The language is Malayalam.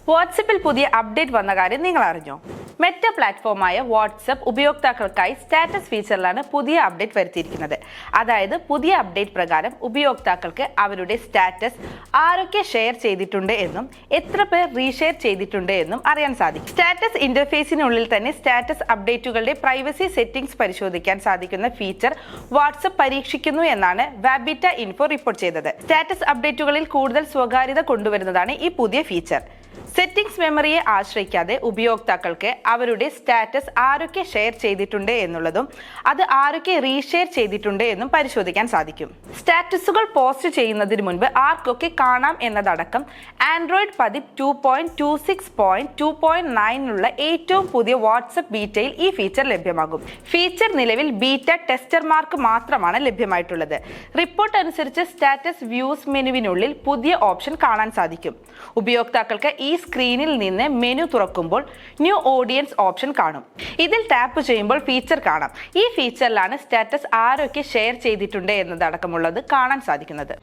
വാട്സപ്പിൽ പുതിയ അപ്ഡേറ്റ് വന്ന കാര്യം നിങ്ങൾ അറിഞ്ഞോ? മെറ്റ പ്ലാറ്റ്ഫോമായ വാട്സപ്പ് ഉപയോക്താക്കൾക്കായി സ്റ്റാറ്റസ് ഫീച്ചറിലാണ് പുതിയ അപ്ഡേറ്റ് വരുത്തിയിരിക്കുന്നത്. അതായത് പുതിയ അപ്ഡേറ്റ് പ്രകാരം ഉപയോക്താക്കൾക്ക് അവരുടെ സ്റ്റാറ്റസ് ആരൊക്കെ ഷെയർ ചെയ്തിട്ടുണ്ട് എന്നും എത്ര പേർ റീഷെയർ ചെയ്തിട്ടുണ്ട് എന്നും അറിയാൻ സാധിക്കും. സ്റ്റാറ്റസ് ഇന്റർഫേസിനുള്ളിൽ തന്നെ സ്റ്റാറ്റസ് അപ്ഡേറ്റുകളുടെ പ്രൈവസി സെറ്റിംഗ്സ് പരിശോധിക്കാൻ സാധിക്കുന്ന ഫീച്ചർ വാട്സപ്പ് പരീക്ഷിക്കുന്നു എന്നാണ് വാബിറ്റ ഇൻഫോ റിപ്പോർട്ട് ചെയ്തത്. സ്റ്റാറ്റസ് അപ്ഡേറ്റുകളിൽ കൂടുതൽ സ്വകാര്യത കൊണ്ടുവരുന്നതാണ് ഈ പുതിയ ഫീച്ചർ. സെറ്റിംഗ്സ് മെമ്മറിയെ ആശ്രയിക്കാതെ ഉപയോക്താക്കൾക്ക് അവരുടെ സ്റ്റാറ്റസ് ആരൊക്കെ ഷെയർ ചെയ്തിട്ടുണ്ട് എന്നുള്ളതും അത് ആരൊക്കെ റീഷെയർ ചെയ്തിട്ടുണ്ട് എന്നും പരിശോധിക്കാൻ സാധിക്കും. സ്റ്റാറ്റസുകൾ പോസ്റ്റ് ചെയ്യുന്നതിന് മുൻപ് ആർക്കൊക്കെ കാണാം എന്നതടക്കം ആൻഡ്രോയിഡ് പതിപ്പ് 2.26.2.9 ഏറ്റവും പുതിയ വാട്സപ്പ് ബീറ്റയിൽ ഈ ഫീച്ചർ ലഭ്യമാകും. ഫീച്ചർ നിലവിൽ ബീറ്റ ടെസ്റ്റർമാർക്ക് മാത്രമാണ് ലഭ്യമായിട്ടുള്ളത്. റിപ്പോർട്ട് അനുസരിച്ച് സ്റ്റാറ്റസ് വ്യൂസ് മെനുവിനുള്ളിൽ പുതിയ ഓപ്ഷൻ കാണാൻ സാധിക്കും. ഉപയോക്താക്കൾക്ക് ഈ സ്ക്രീനിൽ നിന്ന് മെനു തുറക്കുമ്പോൾ ന്യൂ ഓഡിയൻസ് ഓപ്ഷൻ കാണും. ഇതിൽ ടാപ്പ് ചെയ്യുമ്പോൾ ഫീച്ചർ കാണാം. ഈ ഫീച്ചറിലാണ് സ്റ്റാറ്റസ് ആരൊക്കെ ഷെയർ ചെയ്തിട്ടുണ്ട് എന്നതടക്കമുള്ളത് കാണാൻ സാധിക്കുന്നത്.